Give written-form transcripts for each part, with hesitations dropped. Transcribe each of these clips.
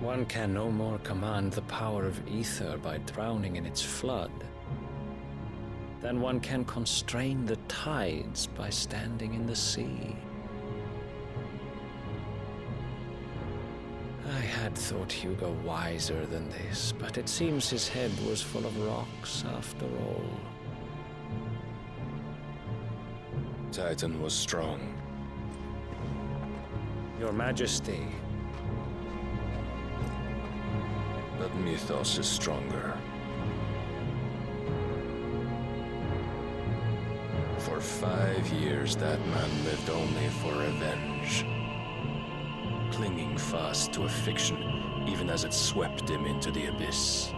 One can no more command the power of ether by drowning in its flood than one can constrain the tides by standing in the sea. I had thought Hugo wiser than this, but it seems his head was full of rocks after all. Titan was strong. Your Majesty. But Mythos is stronger. For 5 years, that man lived only for revenge. Clinging fast to a fiction, even as it swept him into the abyss.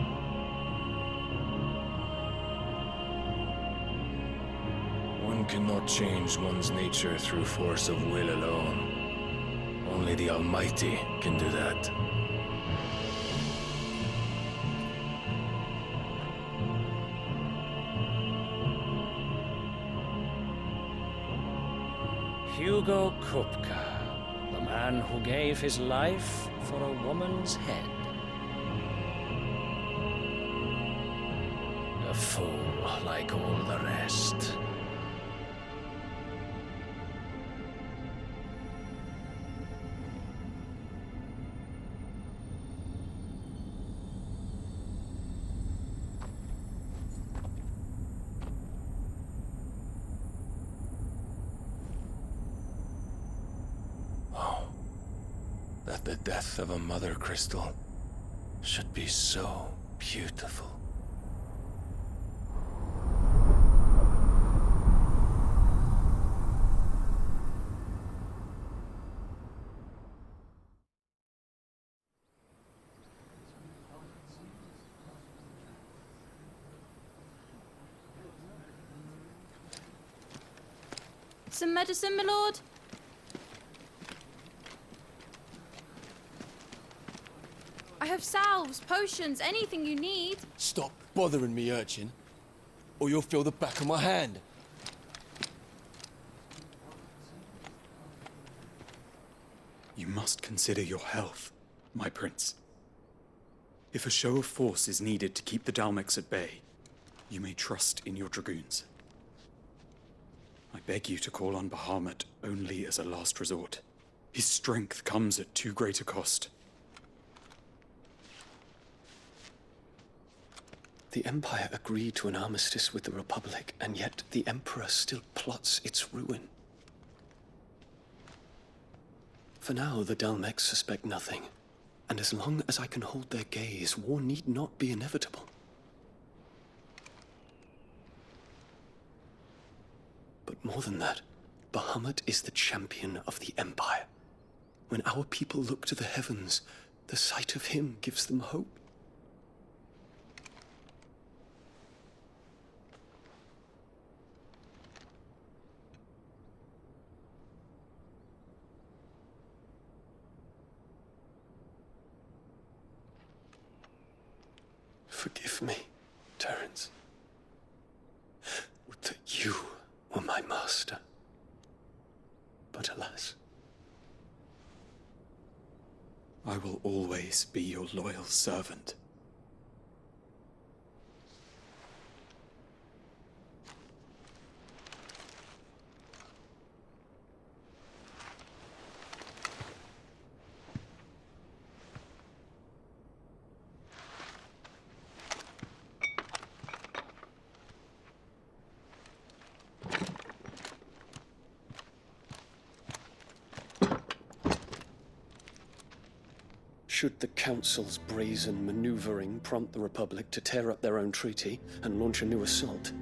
One cannot change one's nature through force of will alone. Only the Almighty can do that. Hugo Kupka, the man who gave his life for a woman's head. A fool like all the rest. That the death of a mother crystal should be so beautiful. Some medicine, my lord? I have salves, potions, anything you need. Stop bothering me, urchin, or you'll feel the back of my hand. You must consider your health, my prince. If a show of force is needed to keep the Dalmex at bay, you may trust in your dragoons. I beg you to call on Bahamut only as a last resort. His strength comes at too great a cost. The Empire agreed to an armistice with the Republic, and yet the Emperor still plots its ruin. For now, the Dalmex suspect nothing, and as long as I can hold their gaze, war need not be inevitable. But more than that, Bahamut is the champion of the Empire. When our people look to the heavens, the sight of him gives them hope. Forgive me, Terence. Would that you were my master. But alas. I will always be your loyal servant. Should the Council's brazen maneuvering prompt the Republic to tear up their own treaty and launch a new assault,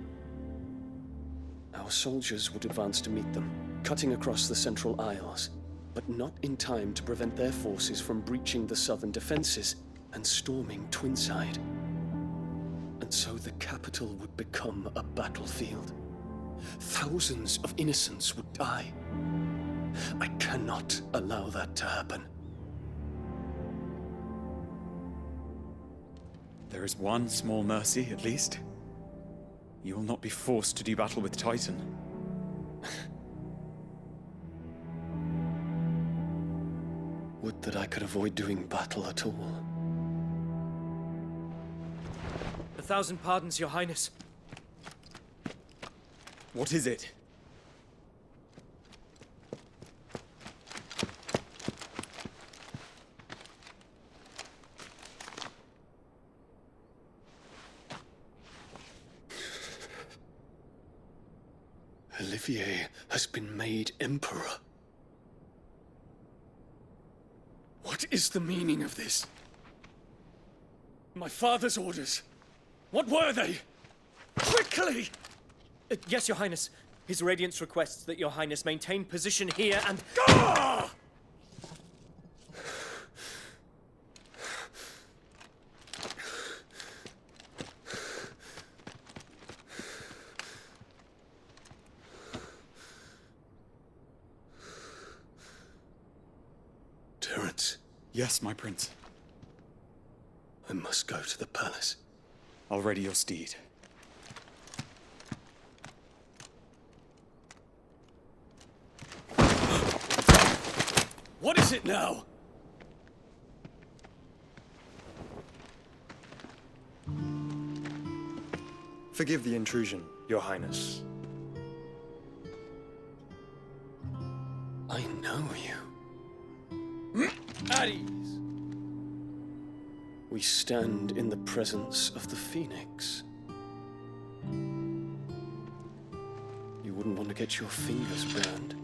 our soldiers would advance to meet them, cutting across the Central Isles, but not in time to prevent their forces from breaching the southern defenses and storming Twinside. And so the capital would become a battlefield. Thousands of innocents would die. I cannot allow that to happen. There is one small mercy, at least. You will not be forced to do battle with Titan. Would that I could avoid doing battle at all. 1,000 pardons, Your Highness. What is it? Olivier has been made emperor. What is the meaning of this? My father's orders. What were they? Quickly! Yes, Your Highness. His Radiance requests that Your Highness maintain position here and... Ah! Terence, Yes, my prince. I must go to the palace. I'll ready your steed. What is it now? Forgive the intrusion, Your Highness. I know you. At ease. We stand in the presence of the Phoenix. You wouldn't want to get your fingers burned.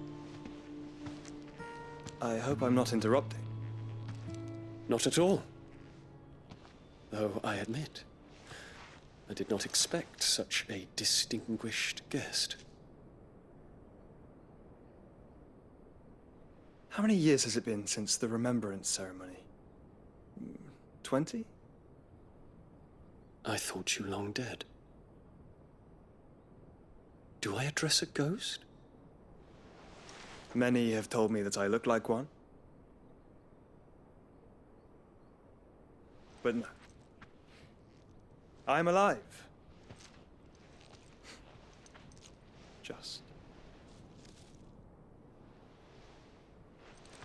I hope I'm not interrupting. Not at all. Though I admit, I did not expect such a distinguished guest. How many years has it been since the Remembrance ceremony? 20? I thought you long dead. Do I address a ghost? Many have told me that I look like one. But no. I'm alive. Just.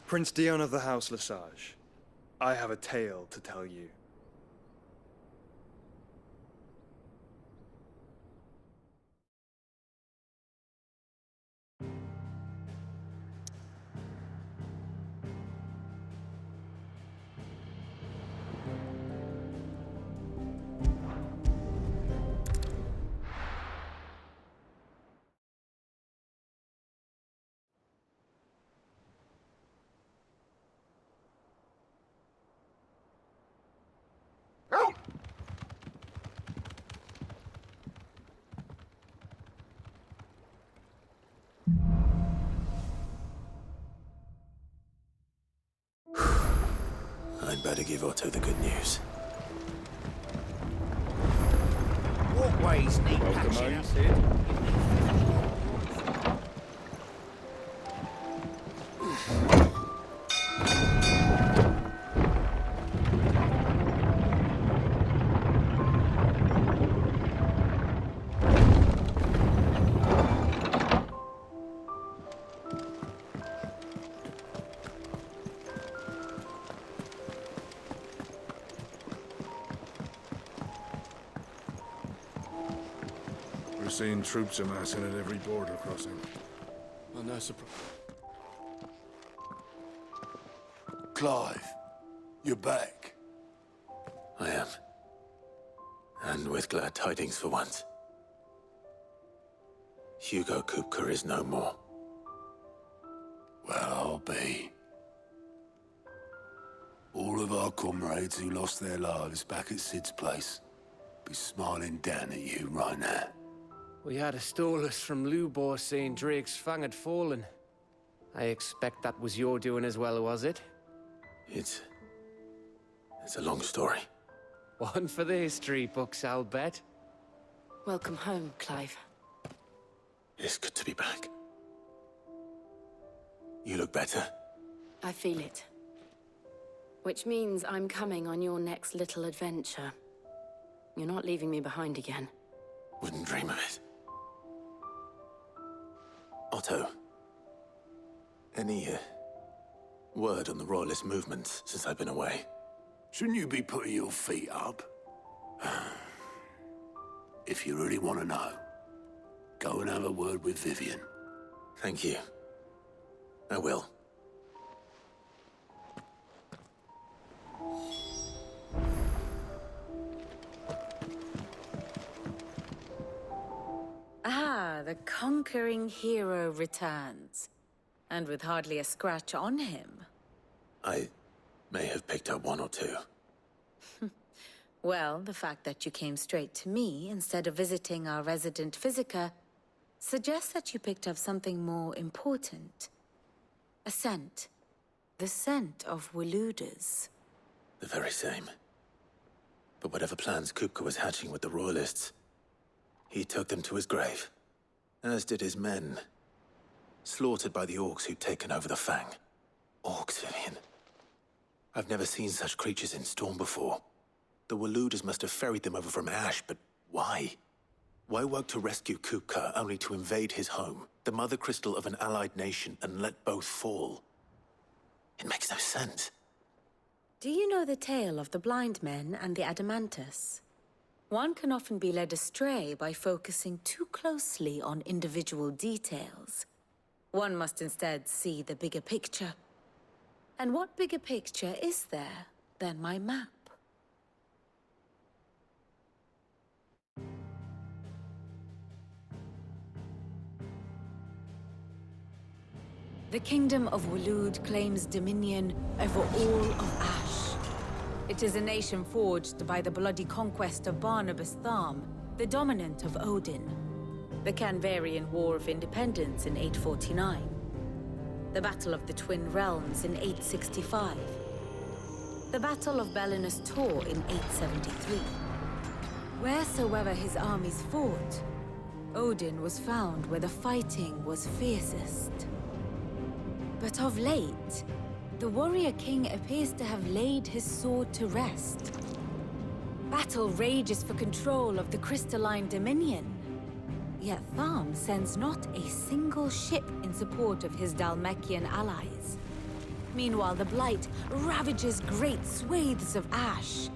Prince Dion of the House Lesage, I have a tale to tell you. I'd better give Otto the good news. Walkways need patching up. We're seeing troops amassing at every border crossing. Oh, no surprise. Clive, you're back. I am. And with glad tidings for once. Hugo Kupka is no more. Well, I'll be. All of our comrades who lost their lives back at Sid's place be smiling down at you right now. We had a stolus from Lubor saying Drake's fang had fallen. I expect that was your doing as well, was it? It's a long story. One for the history books, I'll bet. Welcome home, Clive. It's good to be back. You look better. I feel it. Which means I'm coming on your next little adventure. You're not leaving me behind again. Wouldn't dream of it. Otto, any word on the Royalist movements since I've been away. Shouldn't you be putting your feet up? If you really want to know, go and have a word with Vivian. Thank you. I will. Ah, the conquering hero returns. And with hardly a scratch on him. I may have picked up one or two. Well, the fact that you came straight to me instead of visiting our resident Physica suggests that you picked up something more important. A scent. The scent of Walooders. The very same. But whatever plans Kupka was hatching with the Royalists, he took them to his grave. As did his men. Slaughtered by the orcs who'd taken over the Fang. Orcs, Vivian. I've never seen such creatures in Storm before. The Walooders must have ferried them over from Ash, but why? Why work to rescue Kupka only to invade his home, the mother crystal of an allied nation, and let both fall? It makes no sense. Do you know the tale of the blind men and the Adamantus? One can often be led astray by focusing too closely on individual details. One must instead see the bigger picture. And what bigger picture is there than my map? The Kingdom of Walood claims dominion over all of Ash. It is a nation forged by the bloody conquest of Barnabas Tharm, the dominant of Odin. The Canvarian War of Independence in 849. The Battle of the Twin Realms in 865. The Battle of Belinus Tor in 873. Wheresoever his armies fought, Odin was found where the fighting was fiercest. But of late, the warrior king appears to have laid his sword to rest. Battle rages for control of the crystalline dominion. Yet Tharm sends not a single ship in support of his Dhalmekian allies. Meanwhile, the Blight ravages great swathes of Ash.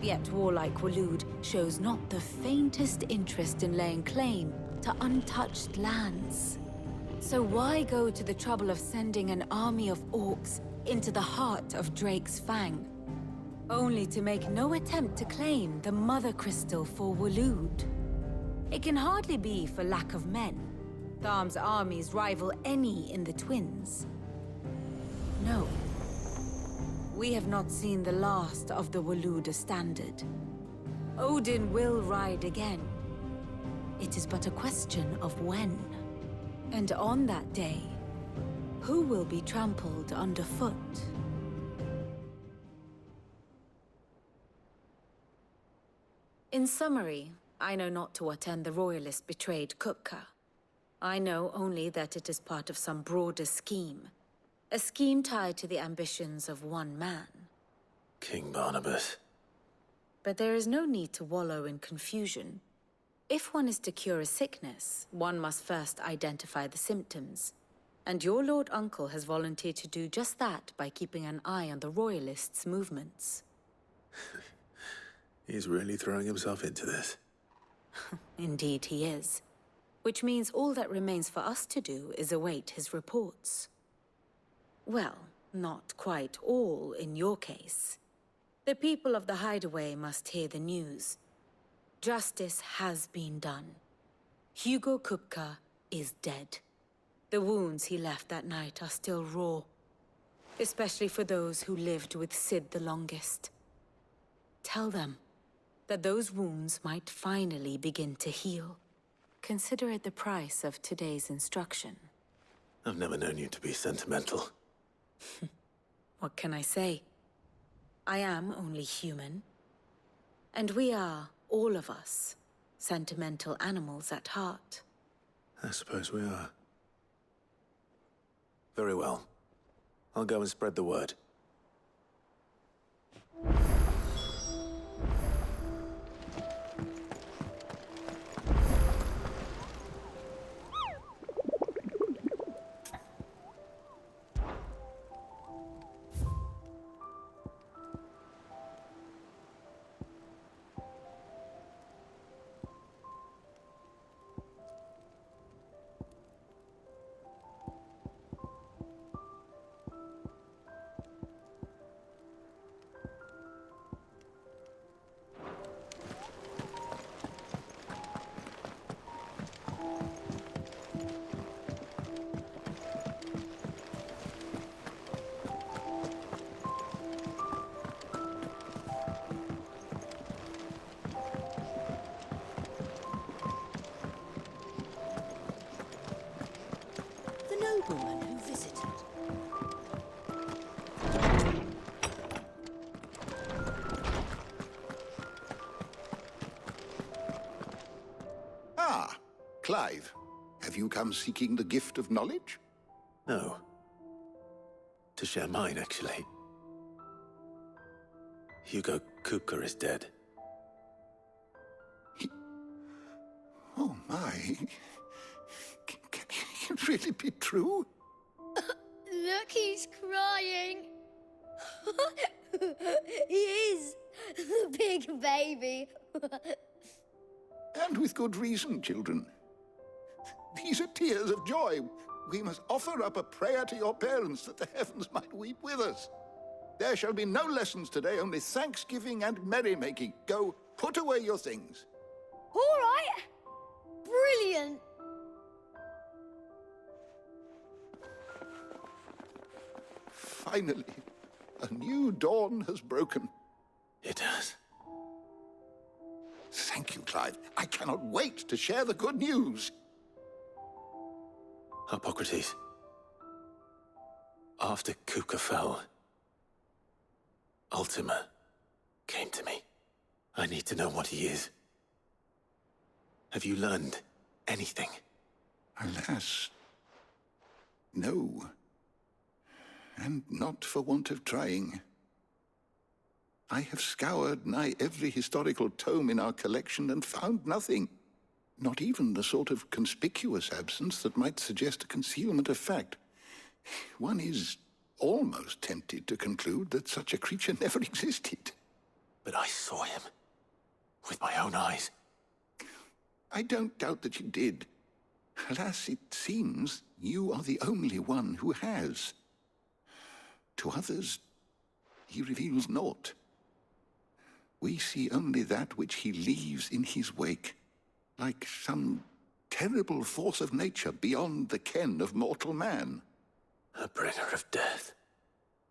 Yet warlike Walood shows not the faintest interest in laying claim to untouched lands. So why go to the trouble of sending an army of orcs into the heart of Drake's Fang, only to make no attempt to claim the Mother Crystal for Walood? It can hardly be for lack of men. Tharm's armies rival any in the Twins. No. We have not seen the last of the Walooder standard. Odin will ride again. It is but a question of when. And on that day, who will be trampled underfoot? In summary, I know not to what end the Royalists betrayed Kupka. I know only that it is part of some broader scheme. A scheme tied to the ambitions of one man. King Barnabas. But there is no need to wallow in confusion. If one is to cure a sickness, one must first identify the symptoms. And your Lord Uncle has volunteered to do just that by keeping an eye on the Royalists' movements. He's really throwing himself into this. Indeed he is. Which means all that remains for us to do is await his reports. Well, not quite all in your case. The people of the Hideaway must hear the news. Justice has been done. Hugo Kupka is dead. The wounds he left that night are still raw, especially for those who lived with Sid the longest. Tell them that those wounds might finally begin to heal. Consider it the price of today's instruction. I've never known you to be sentimental. What can I say? I am only human. And we are, all of us, sentimental animals at heart. I suppose we are. Very well. I'll go and spread the word. Clive, have you come seeking the gift of knowledge? No. To share mine, actually. Hugo Kupka is dead. Oh my. Can it really be true? Look, he's crying. He is. The big baby. And with good reason, children. These are tears of joy. We must offer up a prayer to your parents that the heavens might weep with us. There shall be no lessons today, only thanksgiving and merrymaking. Go, put away your things. All right. Brilliant. Finally, a new dawn has broken. It has. Thank you, Clive. I cannot wait to share the good news. Hippocrates. After Kupka fell, Ultima came to me. I need to know what he is. Have you learned anything? Alas, no. And not for want of trying. I have scoured nigh every historical tome in our collection and found nothing. Not even the sort of conspicuous absence that might suggest a concealment of fact. One is almost tempted to conclude that such a creature never existed. But I saw him. With my own eyes. I don't doubt that you did. Alas, it seems you are the only one who has. To others, he reveals naught. We see only that which he leaves in his wake, like some terrible force of nature beyond the ken of mortal man. A bringer of death.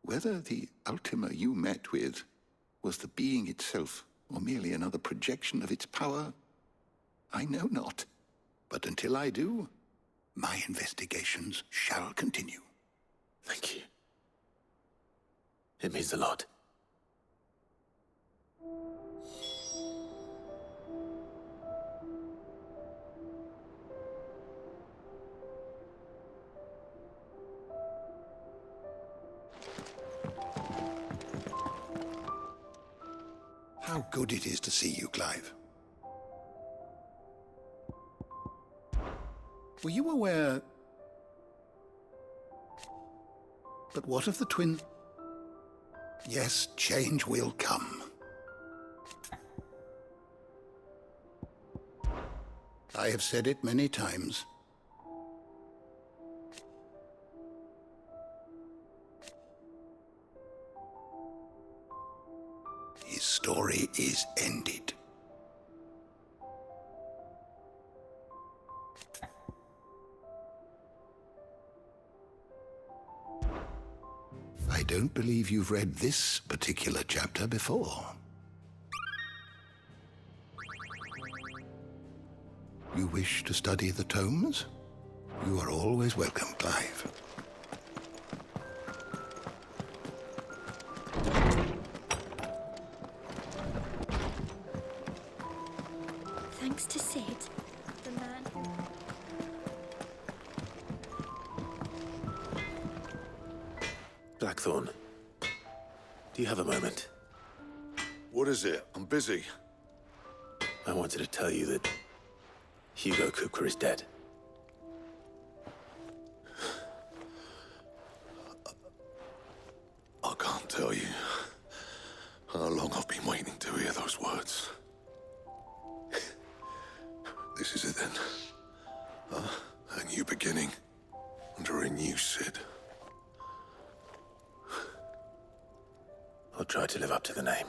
Whether the Ultima you met with was the being itself, or merely another projection of its power, I know not. But until I do, my investigations shall continue. Thank you. It means a lot. How good it is to see you, Clive. Were you aware... But what of the twin... Yes, change will come. I have said it many times. His story is ended. I don't believe you've read this particular chapter before. You wish to study the tomes? You are always welcome, Clive. Thanks to Sid, the man who... Blackthorn, do you have a moment? What is it? I'm busy. I wanted to tell you that Hugo Kupka is dead. I can't tell you how long I've been waiting to hear those words. This is it then. A new beginning under a new Sid. I'll try to live up to the name.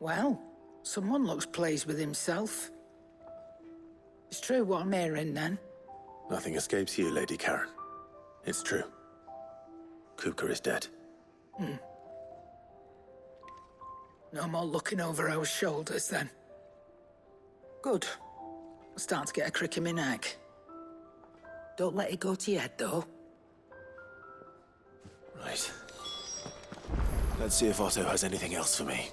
Well, someone looks pleased with himself. It's true what I'm hearing, then. Nothing escapes you, Lady Karen. It's true. Kupka is dead. No more looking over our shoulders, then. Good. I'm starting to get a crick in my neck. Don't let it go to your head, though. Right. Let's see if Otto has anything else for me.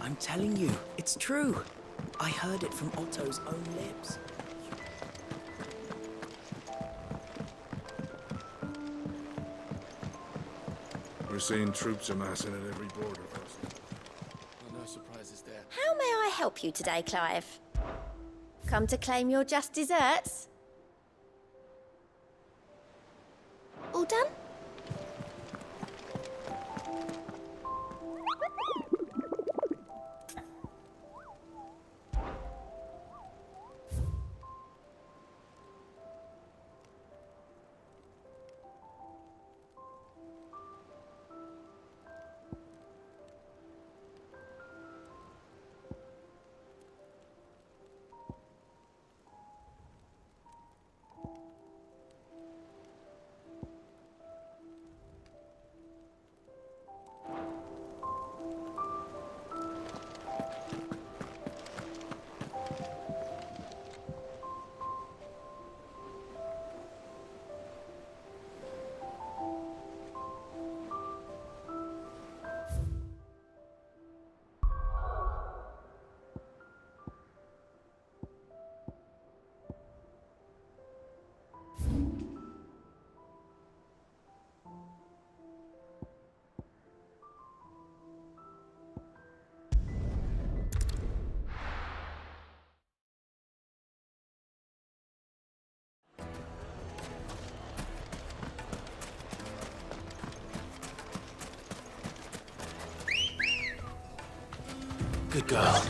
I'm telling you, it's true. I heard it from Otto's own lips. We're seeing troops amassing at every border post. Well, no surprises there. How may I help you today, Clive? Come to claim your just desserts? All done? Good girl.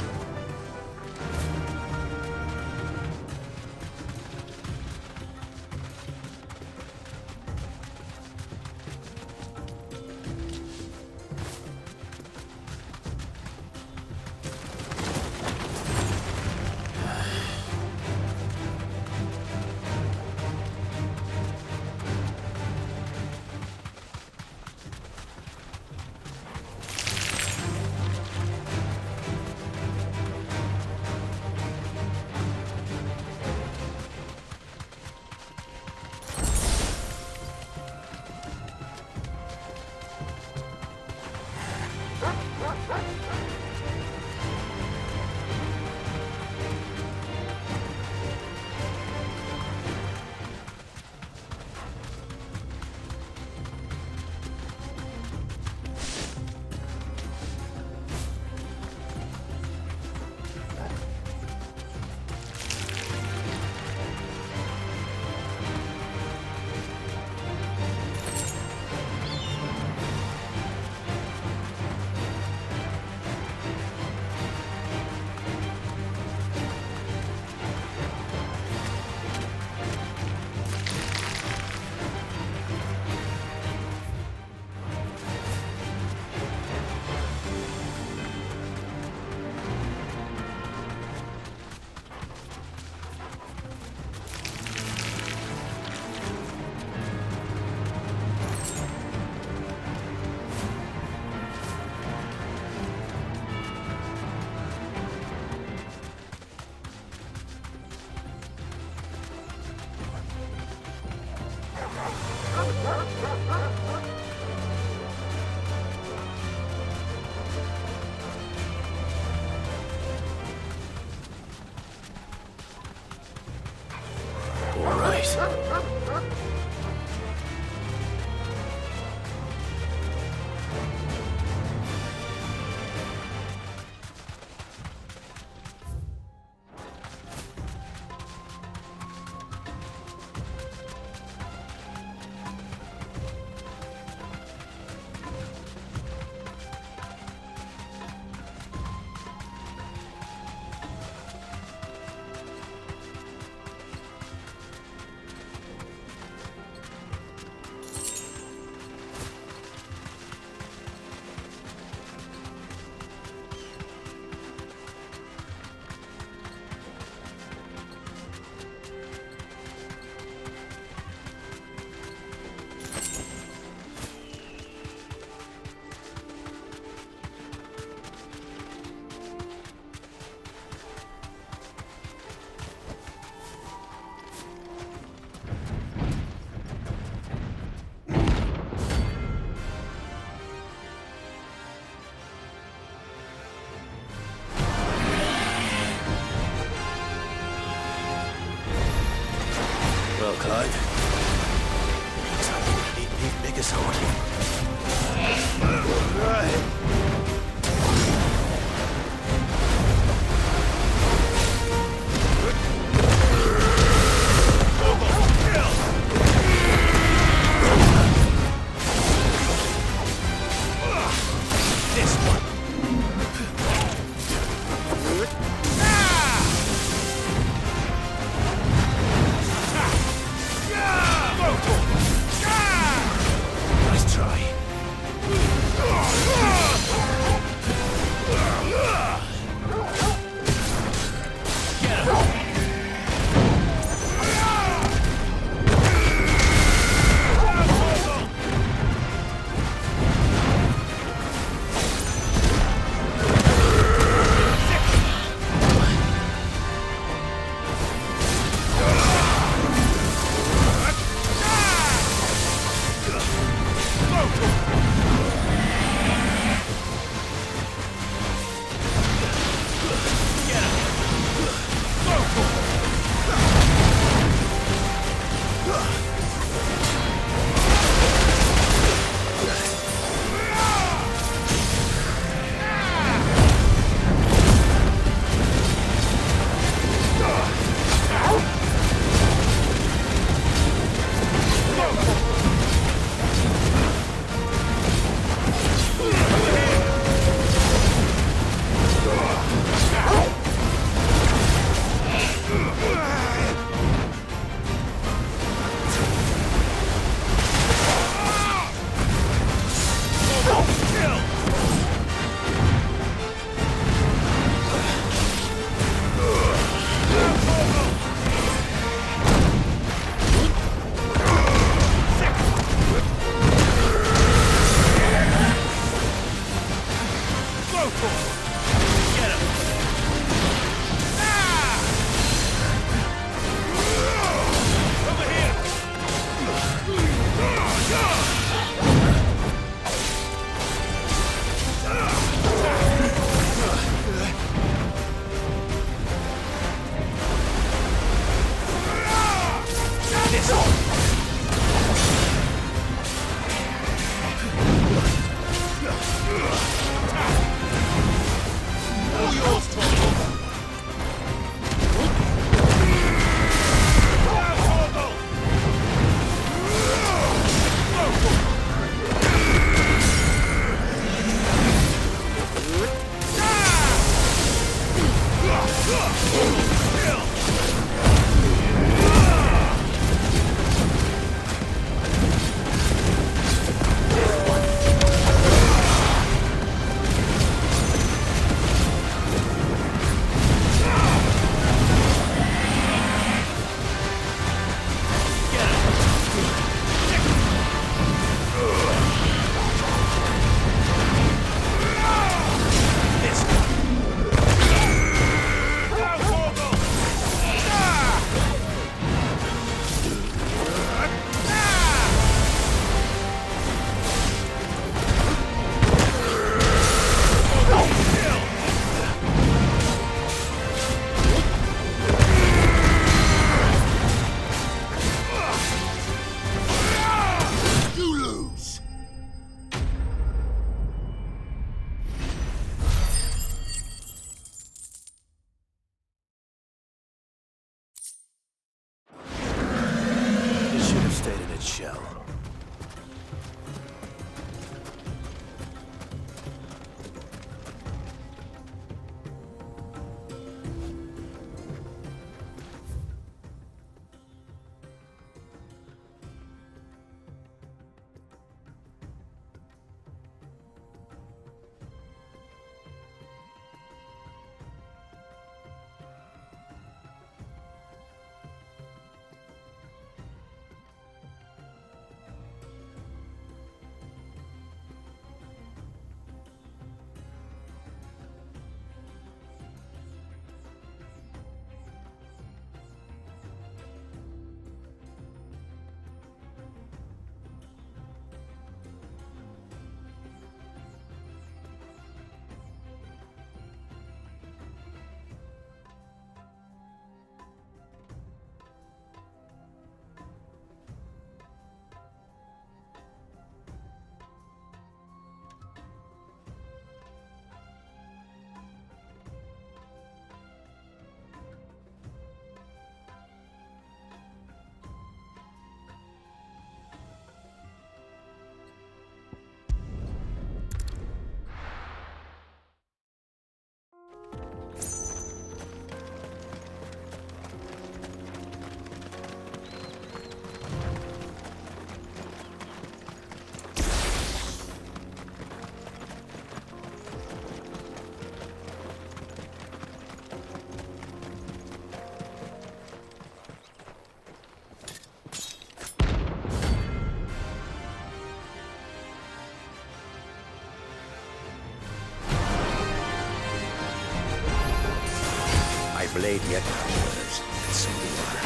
blade yet hungers, and so do I.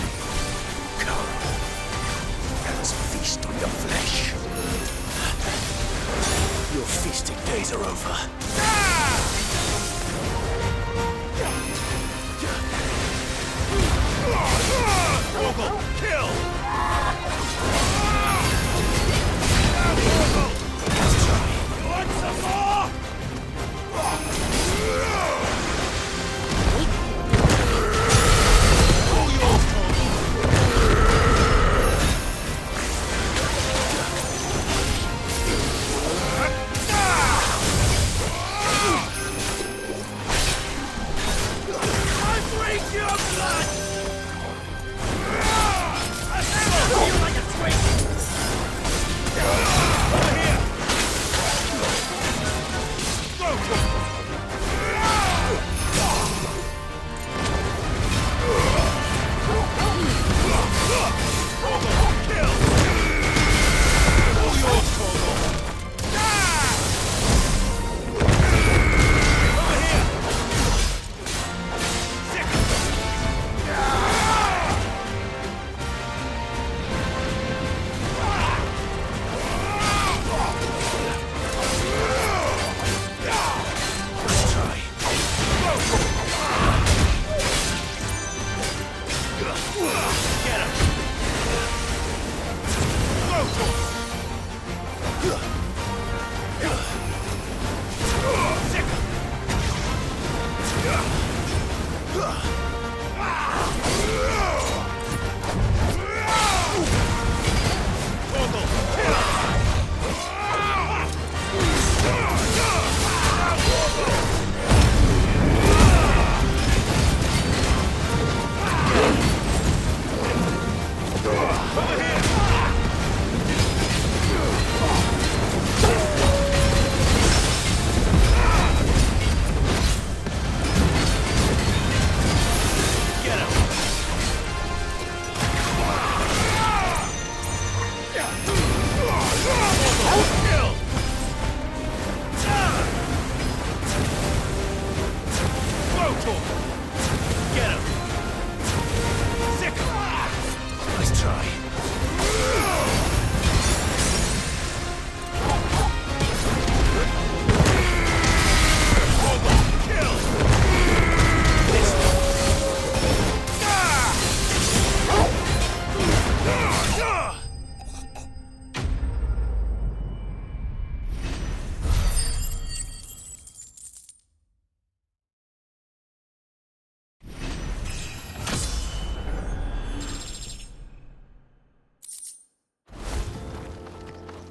Come, let us feast on your flesh. feasting days are over. Google, kill! You want some more?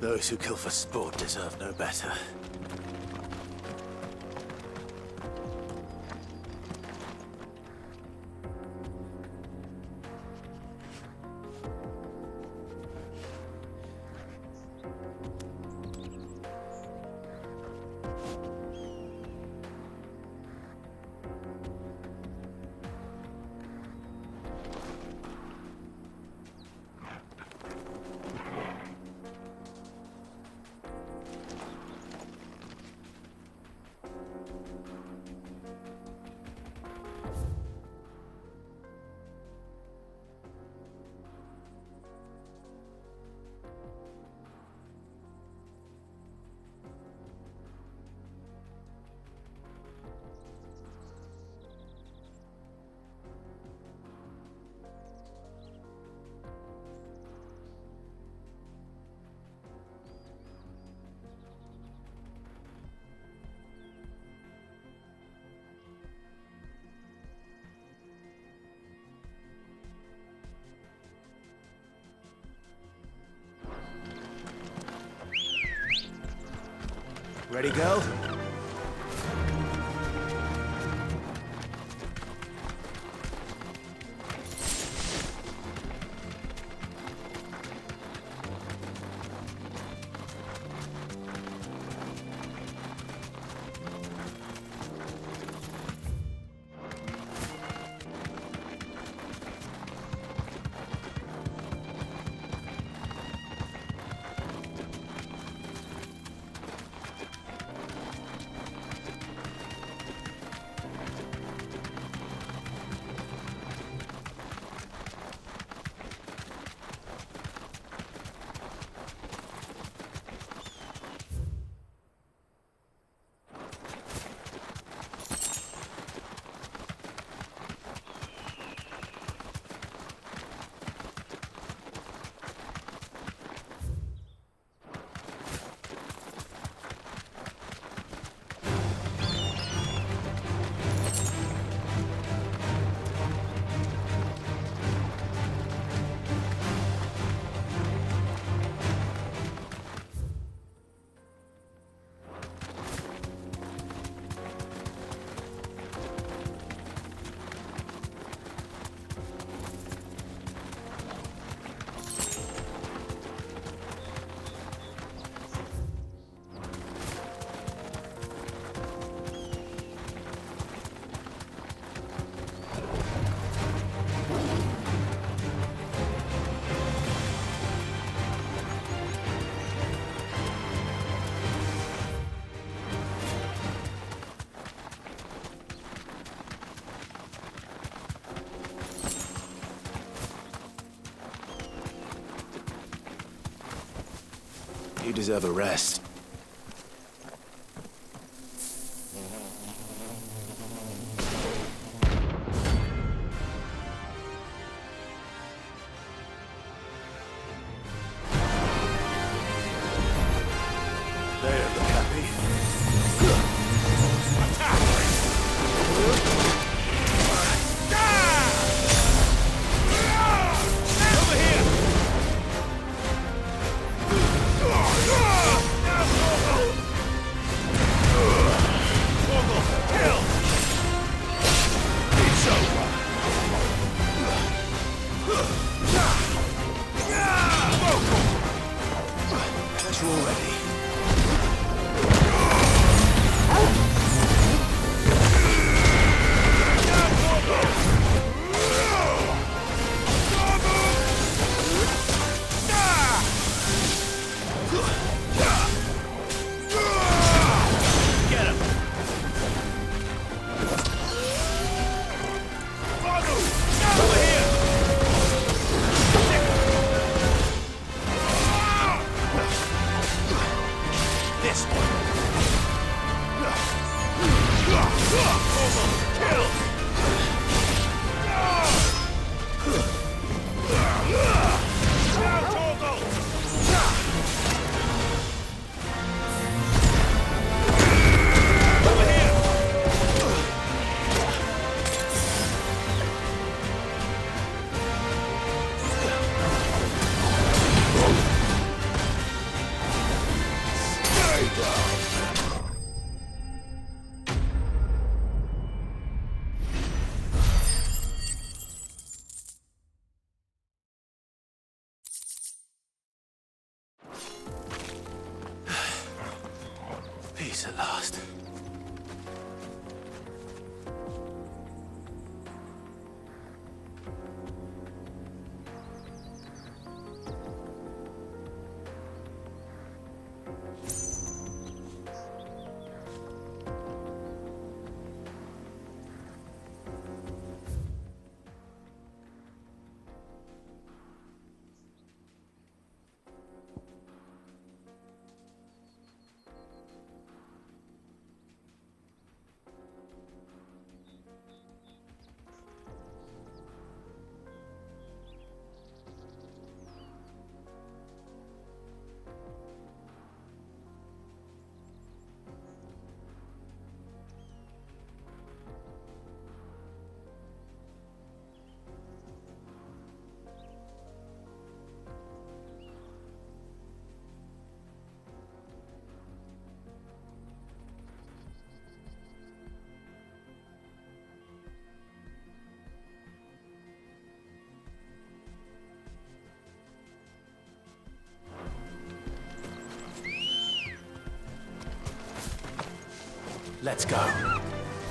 Those who kill for sport deserve no better. Ready, go? You deserve a rest. There, look happy. Over here! Vogel, kill! It's over. Vogel! That you're ready. Get him! Vogel, over here! This one. Vogel, kill! Down, Vogel! Over here! Stay down! Peace at last. Let's go.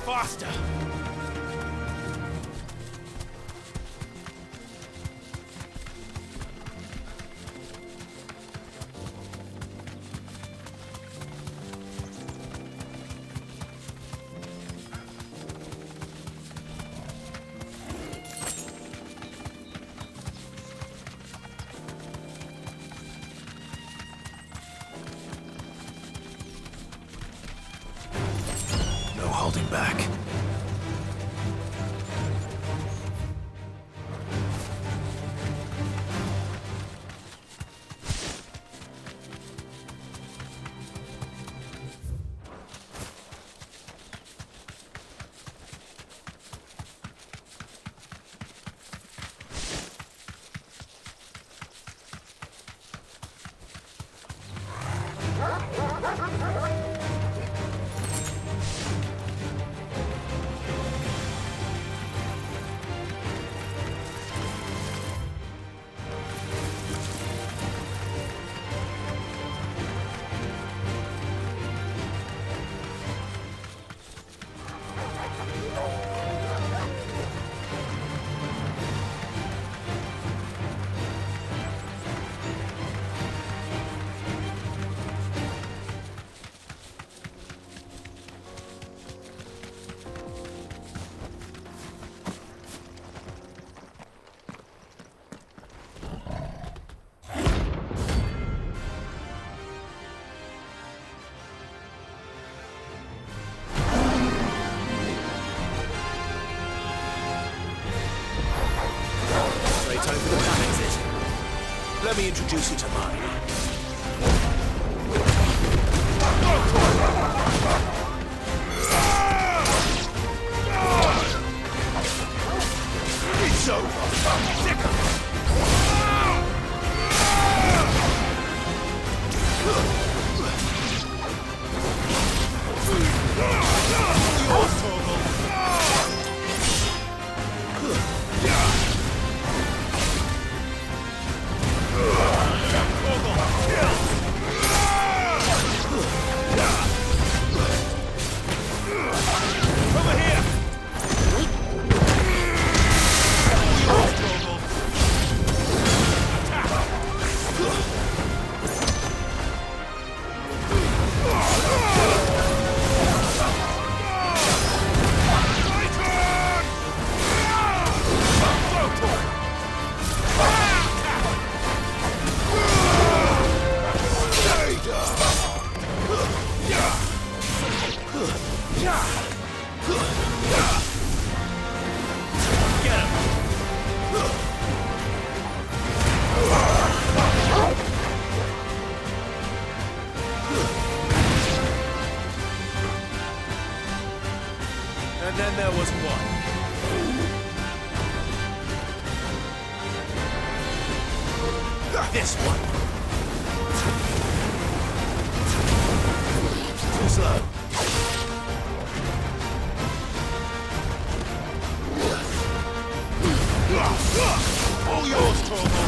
Faster! No holding back. me introduce you to mine. It's over. Sick of it. Yours, Torgal. Over here! Yours, Torgal. And then there was one. This one. Too slow. All yours, Torgal.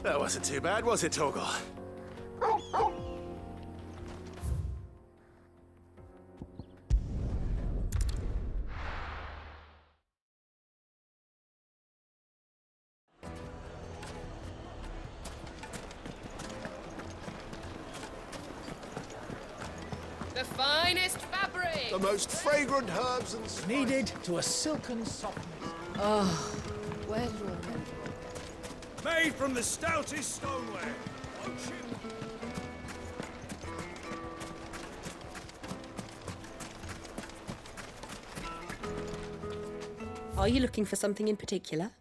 That wasn't too bad, was it, Torgal? The finest fabric! The most fragrant herbs and spices. Needed to a silken softness. Oh, where's your men? Made from the stoutest stoneware. Won't you? Are you looking for something in particular?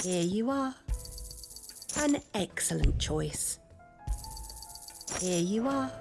Here you are. An excellent choice. Here you are.